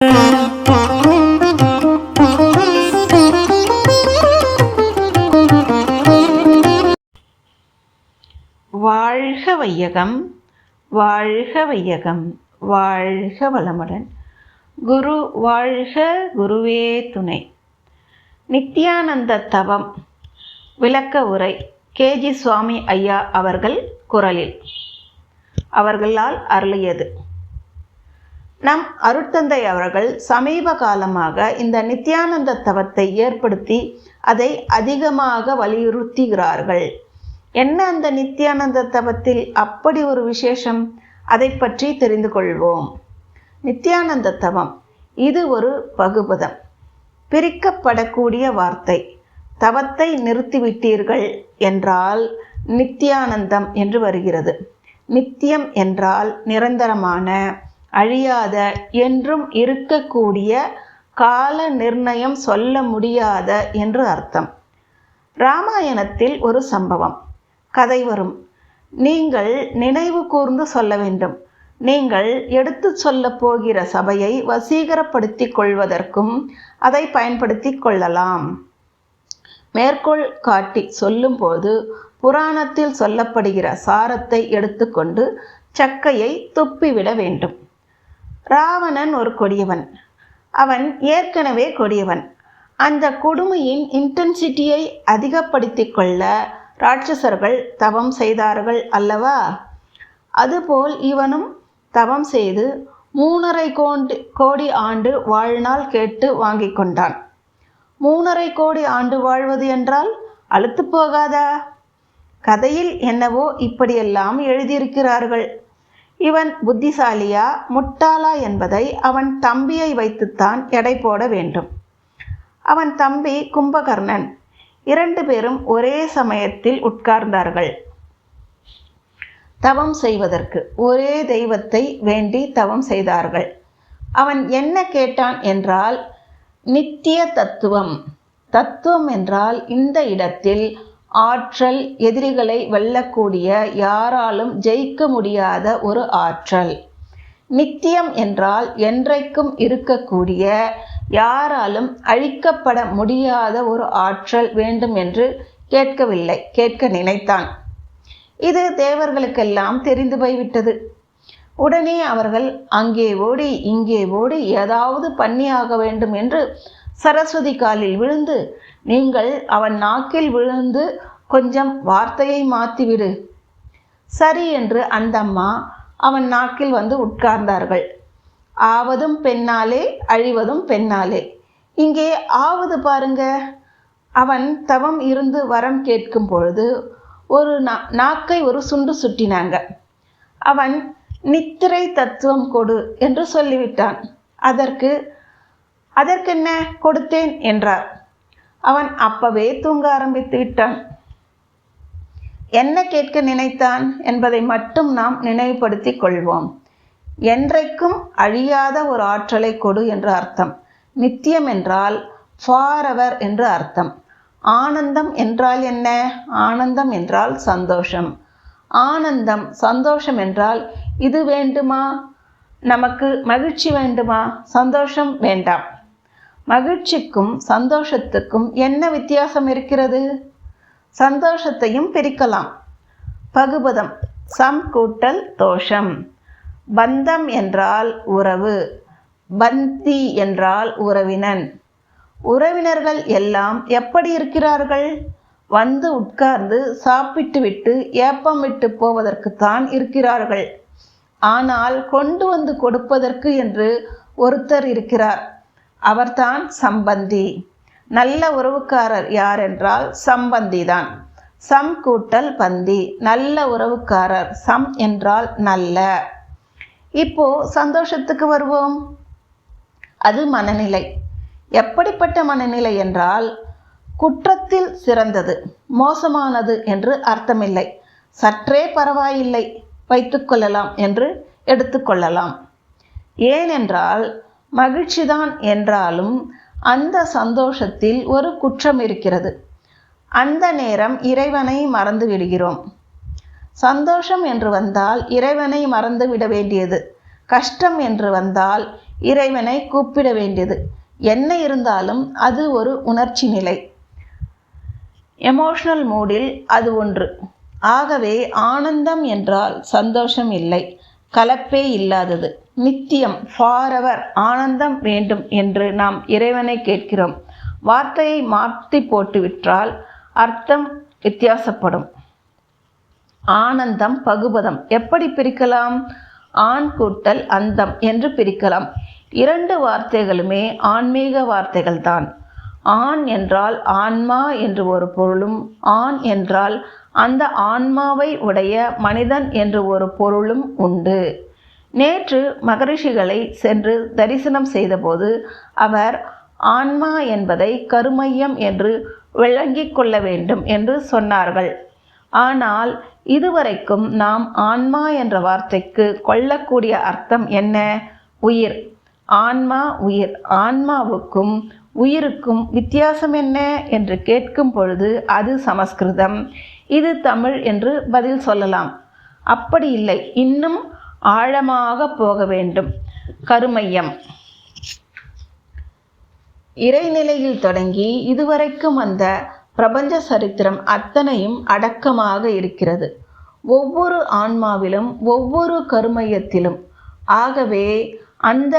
வாழ்க வையகம், வாழ்க வையகம், வாழ்க வளமுடன். குரு வாழ்க, குருவே துணை. நித்யானந்த தவம் விளக்க உரை கேஜி சுவாமி ஐயா அவர்கள் குரலில் அவர்களால் அருளியது. நம் அருட்தந்தை அவர்கள் சமீப காலமாக இந்த நித்யானந்த தவத்தை ஏற்படுத்தி அதை அதிகமாக வலியுறுத்துகிறார்கள். என்ன அந்த நித்யானந்த தவத்தில் அப்படி ஒரு விசேஷம்? அதை பற்றி தெரிந்து கொள்வோம். நித்யானந்த தவம் இது ஒரு பகுபதம், பிரிக்கப்படக்கூடிய வார்த்தை. தவத்தை நிறுத்திவிட்டீர்கள் என்றால் நித்யானந்தம் என்று வருகிறது. நித்தியம் என்றால் நிரந்தரமான, அழியாத, என்றும் இருக்கக்கூடிய, கால நிர்ணயம் சொல்ல முடியாத என்று அர்த்தம். இராமாயணத்தில் ஒரு சம்பவம் கதை வரும். நீங்கள் நினைவு கூர்ந்து சொல்ல வேண்டும். நீங்கள் எடுத்து சொல்ல போகிற சபையை வசீகரப்படுத்தி கொள்வதற்கும் அதை பயன்படுத்தி கொள்ளலாம். மேற்கோள் காட்டி சொல்லும்போது புராணத்தில் சொல்லப்படுகிற சாரத்தை எடுத்துக்கொண்டு சக்கையை துப்பிவிட வேண்டும். ராவணன் ஒரு கொடியவன். அவன் ஏற்கனவே கொடியவன். அந்த கொடுமையின் இன்டென்சிட்டியை அதிகப்படுத்தி கொள்ள ராட்சசர்கள் தவம் செய்தார்கள் அல்லவா? அதுபோல் இவனும் தவம் செய்து 3.5 கோடி ஆண்டு வாழ்நாள் கேட்டு வாங்கி கொண்டான். 3.5 கோடி ஆண்டு வாழ்வது என்றால் அலுத்து போகாதா? கதையில் என்னவோ இப்படியெல்லாம் எழுதியிருக்கிறார்கள். இவன் புத்திசாலியா முட்டாளா என்பதை அவன் தம்பியை வைத்துத்தான் எடை போட வேண்டும். அவன் தம்பி கும்பகர்ணன். 2 பேரும் ஒரே சமயத்தில் உட்கார்ந்தார்கள் தவம் செய்வதற்கு. ஒரே தெய்வத்தை வேண்டி தவம் செய்தார்கள். அவன் என்ன கேட்டான் என்றால் நித்திய தத்துவம். தத்துவம் என்றால் இந்த இடத்தில் ஆற்றல், எதிரிகளை வெல்லக்கூடிய, யாராலும் ஜெயிக்க முடியாத ஒரு ஆற்றல். நித்தியம் என்றால் என்றைக்கும் இருக்கக்கூடிய, யாராலும் அழிக்கப்பட முடியாத ஒரு ஆற்றல் வேண்டும் என்று கேட்கவில்லை, கேட்க நினைத்தான். இது தேவர்களுக்கெல்லாம் தெரிந்து போய்விட்டது. உடனே அவர்கள் அங்கே ஓடி இங்கே ஓடி ஏதாவது பண்ணியாக வேண்டும் என்று சரஸ்வதி காலில் விழுந்து, நீங்கள் அவன் நாக்கில் விழுந்து கொஞ்சம் வார்த்தையை மாற்றிவிடு. சரி என்று அந்த அம்மா அவன் நாக்கில் வந்து உட்கார்ந்தார்கள். ஆவதும் பெண்ணாலே, அழிவதும் பெண்ணாலே. இங்கே ஆவது பாருங்க. அவன் தவம் இருந்து வரம் கேட்கும் பொழுது ஒரு நாக்கை ஒரு சுண்டு சுட்டினாங்க. அவன் நித்திரை தத்துவம் கொடு என்று சொல்லிவிட்டான். அதற்கென்ன கொடுத்தேன் என்றார். அவன் அப்பவே தூங்க ஆரம்பித்து விட்டான். என்ன கேட்க நினைத்தான் என்பதை மட்டும் நாம் நினைவுபடுத்தி கொள்வோம். என்றைக்கும் அழியாத ஒரு ஆற்றலை கொடு என்று அர்த்தம். நித்தியம் என்றால் ஃபாரெவர் என்று அர்த்தம். ஆனந்தம் என்றால் என்ன? ஆனந்தம் என்றால் சந்தோஷம். ஆனந்தம், சந்தோஷம் என்றால் இது வேண்டுமா? நமக்கு மகிழ்ச்சி வேண்டுமா? சந்தோஷம் வேண்டாம். மகிழ்ச்சிக்கும் சந்தோஷத்துக்கும் என்ன வித்தியாசம் இருக்கிறது? சந்தோஷத்தையும் பிரிக்கலாம். பகுபதம் சம் கூட்டல் தோஷம். பந்தம் என்றால் உறவு, பந்தி என்றால் உறவினன். உறவினர்கள் எல்லாம் எப்படி இருக்கிறார்கள்? வந்து உட்கார்ந்து சாப்பிட்டு விட்டு ஏப்பம் விட்டு போவதற்குத்தான் இருக்கிறார்கள். ஆனால் கொண்டு வந்து கொடுப்பதற்கு என்று ஒருத்தர் இருக்கிறார். அவர்தான் சம்பந்தி. நல்ல உறவுக்காரர் யார் என்றால் சம்பந்தி தான். சம் கூட்டல் பந்தி, நல்ல உறவுக்காரர். சம் என்றால் நல்ல. இப்போ சந்தோஷத்துக்கு வருவோம். அது மனநிலை. எப்படிப்பட்ட மனநிலை என்றால் குற்றத்தில் சிறந்தது, மோசமானது என்று அர்த்தமில்லை. சற்றே பரவாயில்லை, வைத்துக்கொள்ளலாம் என்று எடுத்துக்கொள்ளலாம். ஏனென்றால் மகிழ்ச்சிதான் என்றாலும் அந்த சந்தோஷத்தில் ஒரு குற்றம் இருக்கிறது. அந்த நேரம் இறைவனை மறந்து விடுகிறோம். சந்தோஷம் என்று வந்தால் இறைவனை மறந்து விட வேண்டியது. கஷ்டம் என்று வந்தால் இறைவனை கூப்பிட வேண்டியது. என்ன இருந்தாலும் அது ஒரு உணர்ச்சி நிலை, எமோஷனல் மூடில் அது ஒன்று. ஆகவே ஆனந்தம் என்றால் சந்தோஷம் இல்லை, கலப்பே இல்லாதது, நித்தியம், ஃபாரெவர் ஆனந்தம் வேண்டும் என்று நாம் இறைவனை கேட்கிறோம். வார்த்தையை மாற்றி போட்டுவிட்டால் அர்த்தம் வித்தியாசப்படும். ஆனந்தம் பகுபதம் எப்படி பிரிக்கலாம்? ஆண் கூட்டல் அந்தம் என்று பிரிக்கலாம். இரண்டு வார்த்தைகளுமே ஆன்மீக வார்த்தைகள்தான். ஆண் என்றால் ஆன்மா என்று ஒரு பொருளும், ஆண் என்றால் அந்த ஆன்மாவை உடைய மனிதன் என்று ஒரு பொருளும் உண்டு. நேற்று மகரிஷிகளை சென்று தரிசனம் செய்தபோது அவர் ஆன்மா என்பதை கருமையம் என்று விளங்கிக் கொள்ள வேண்டும் என்று சொன்னார்கள். ஆனால் இதுவரைக்கும் நாம் ஆன்மா என்ற வார்த்தைக்கு கொள்ளக்கூடிய அர்த்தம் என்ன? உயிர். ஆன்மா உயிர். ஆன்மாவுக்கும் உயிருக்கும் வித்தியாசம் என்ன என்று கேட்கும் பொழுது அது சமஸ்கிருதம், இது தமிழ் என்று பதில் சொல்லலாம். அப்படி இல்லை, இன்னும் ஆழமாக போக வேண்டும். கருமையம். இறைநிலையில் தொடங்கி இதுவரைக்கும் வந்த பிரபஞ்ச சரித்திரம் அத்தனையும் அடக்கமாக இருக்கிறது, ஒவ்வொரு ஆன்மாவிலும், ஒவ்வொரு கருமையத்திலும். ஆகவே அந்த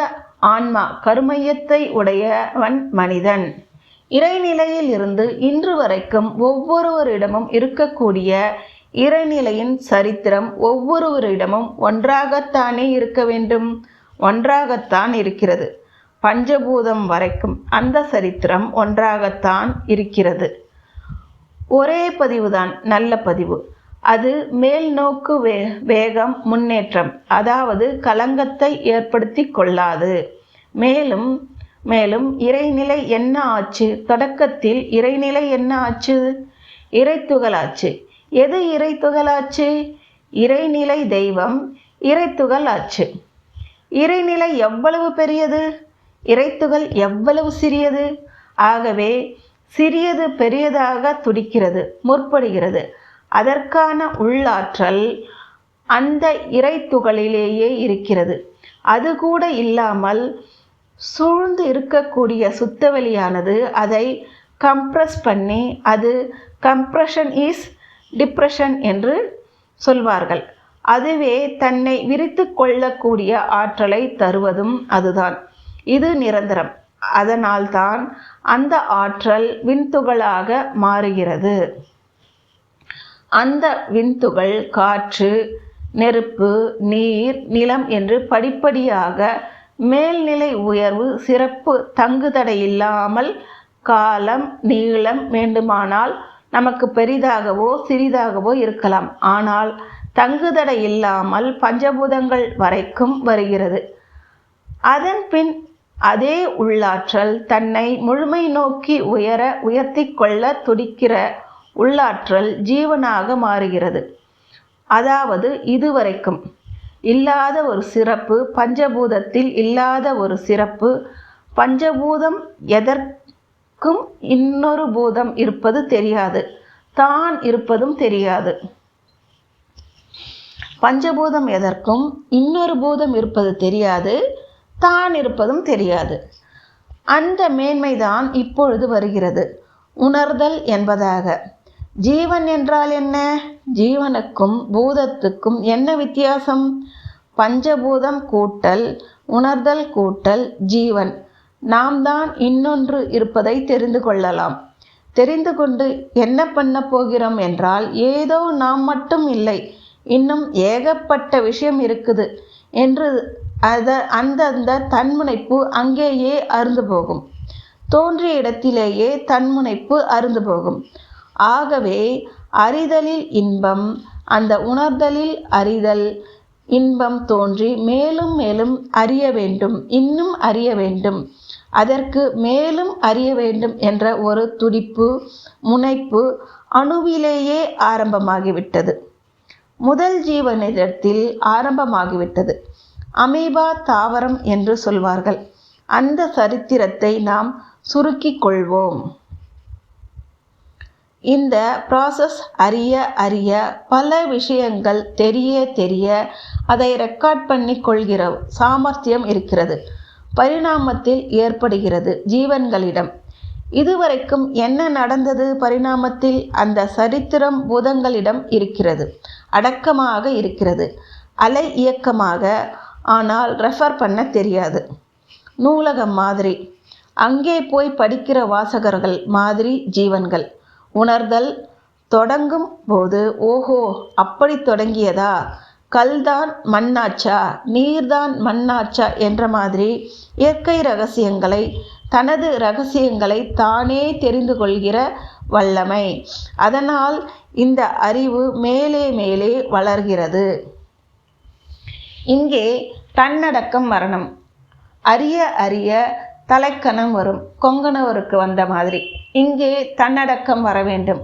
ஆன்மா கருமையத்தை உடையவன் மனிதன். இறைநிலையில் இருந்து இன்று வரைக்கும் ஒவ்வொருவரிடமும் இருக்கக்கூடிய இறைநிலையின் சரித்திரம் ஒவ்வொருவரிடமும் ஒன்றாகத்தானே இருக்க வேண்டும். ஒன்றாகத்தான் இருக்கிறது. பஞ்சபூதம் வரைக்கும் அந்த சரித்திரம் ஒன்றாகத்தான் இருக்கிறது. ஒரே பதிவுதான், நல்ல பதிவு. அது மேல் நோக்கு வேகம், முன்னேற்றம், அதாவது கலங்கத்தை ஏற்படுத்தி கொள்ளாது. மேலும் மேலும் இறைநிலை என்ன ஆச்சு? தொடக்கத்தில் இறைநிலை என்ன ஆச்சு? இறைத்துகளாச்சு. எது இறைத்துகளாச்சு? இறைநிலை தெய்வம் இறைத்துகள் ஆச்சு. இறைநிலை எவ்வளவு பெரியது, இறைத்துகள் எவ்வளவு சிறியது. ஆகவே சிறியது பெரியதாக துடிக்கிறது, முற்படுகிறது. அதற்கான உள்ளாற்றல் அந்த இறைத்துகளிலேயே இருக்கிறது. அது கூட இல்லாமல் சூழ்ந்து இருக்கக்கூடிய சுத்தவெளியானது அதை கம்ப்ரஸ் பண்ணி, அது கம்ப்ரஷன் இஸ் டிப்ரெஷன் என்று சொல்வார்கள். அதுவே தன்னை விரித்து கொள்ளக்கூடிய ஆற்றலை தருவதும் அதுதான். இது நிரந்தரம். அதனால்தான் அந்த ஆற்றல் விண்துகளாக மாறுகிறது. அந்த விண்துகள் காற்று, நெருப்பு, நீர், நிலம் என்று படிப்படியாக மேல்நிலை உயர்வு, சிறப்பு, தங்குதடை இல்லாமல் காலம் நீளம் வேண்டுமானால் நமக்கு பெரிதாகவோ சிறிதாகவோ இருக்கலாம். ஆனால் தங்குதடை இல்லாமல் பஞ்சபூதங்கள் வரைக்கும் வருகிறது. அதன் பின் அதே உள்ளாற்றல் தன்னை முழுமை நோக்கி உயர்த்தி கொள்ள துடிக்கிற உள்ளாற்றல் ஜீவனாக மாறுகிறது. அதாவது இதுவரைக்கும் இல்லாத ஒரு சிறப்பு, பஞ்சபூதத்தில் இல்லாத ஒரு சிறப்பு. பஞ்சபூதம் எதற்கும் இன்னொரு பூதம் இருப்பது தெரியாது, தான் இருப்பதும் தெரியாது. பஞ்சபூதம் எதற்கும் இன்னொரு பூதம் இருப்பது தெரியாது, தான் இருப்பதும் தெரியாது. அந்த மேன்மைதான் இப்பொழுது வருகிறது, உணர்தல் என்பதாக. ஜீவன் என்றால் என்ன? ஜீவனுக்கும் பூதத்துக்கும் என்ன வித்தியாசம்? பஞ்சபூதம் கூட்டல் உணர்தல் கூட்டல் ஜீவன். நாம் தான் இன்னொன்று இருப்பதை தெரிந்து கொள்ளலாம். தெரிந்து கொண்டு என்ன பண்ண போகிறோம் என்றால், ஏதோ நாம் மட்டும் இல்லை, இன்னும் ஏகப்பட்ட விஷயம் இருக்குது என்று அந்த தன்முனைப்பு அங்கேயே அருந்து போகும். தோன்றிய இடத்திலேயே தன்முனைப்பு அருந்து போகும். ஆகவே அறிதலில் இன்பம், அந்த உணர்தலில் அறிதல் இன்பம் தோன்றி மேலும் மேலும் அறிய வேண்டும், இன்னும் அறிய வேண்டும், அதற்கு மேலும் அறிய வேண்டும் என்ற ஒரு துடிப்பு, முனைப்பு அணுவிலேயே ஆரம்பமாகிவிட்டது. முதல் ஜீவனிடத்தில் ஆரம்பமாகிவிட்டது. அமீபா தாவரம் என்று சொல்வார்கள். அந்த சரித்திரத்தை நாம் சுருக்கிக் கொள்வோம். இந்த ப்ராசஸ் அறிய அறிய பல விஷயங்கள் தெரிய அதை ரெக்கார்ட் பண்ணி கொள்கிற சாமர்த்தியம் இருக்கிறது. பரிணாமத்தில் ஏற்படுகிறது ஜீவன்களிடம். இதுவரைக்கும் என்ன நடந்தது பரிணாமத்தில்? அந்த சரித்திரம் பூதங்களிடம் இருக்கிறது, அடக்கமாக இருக்கிறது, அலை இயக்கமாக. ஆனால் ரெஃபர் பண்ண தெரியாது. நூலகம் மாதிரி. அங்கே போய் படிக்கிற வாசகர்கள் மாதிரி ஜீவன்கள். உணர்தல் தொடங்கும் போது ஓஹோ அப்படி தொடங்கியதா, கல்தான் மண்ணாச்சா, நீர்தான் மண்ணாச்சா என்ற மாதிரி இயற்கை ரகசியங்களை, தனது ரகசியங்களை தானே தெரிந்து கொள்கிற வல்லமை. அதனால் இந்த அறிவு மேலே மேலே வளர்கிறது. இங்கே தன்னடக்கம் வரணும். அறிய அறிய தலைக்கணம் வரும், கொங்கணவருக்கு வந்த மாதிரி. இங்கே தன்னடக்கம் வர வேண்டும்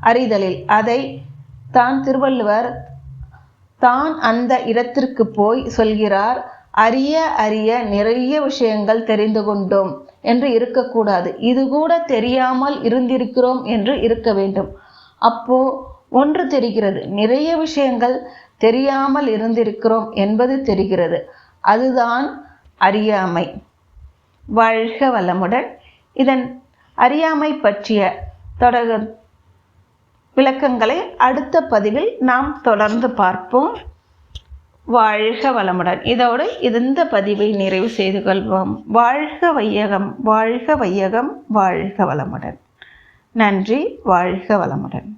அறிதலில். அதை தான் திருவள்ளுவர் தான் அந்த இடத்திற்கு போய் சொல்கிறார். அறிய அறிய நிறைய விஷயங்கள் தெரிந்து கொண்டோம் என்று இருக்கக்கூடாது. இது கூட தெரியாமல் இருந்திருக்கிறோம் என்று இருக்க வேண்டும். அப்போ ஒன்று தெரிகிறது, நிறைய விஷயங்கள் தெரியாமல் இருந்திருக்கிறோம் என்பது தெரிகிறது. அதுதான் அறியாமை. வாழ்க வளமுடன். இதன் அறியாமை பற்றிய தொடர் விளக்கங்களை அடுத்த பதிவில் நாம் தொடர்ந்து பார்ப்போம். வாழ்க வளமுடன். இதோடு இந்த பதிவை நிறைவு செய்து கொள்வோம். வாழ்க வையகம், வாழ்க வையகம், வாழ்க வளமுடன். நன்றி. வாழ்க வளமுடன்.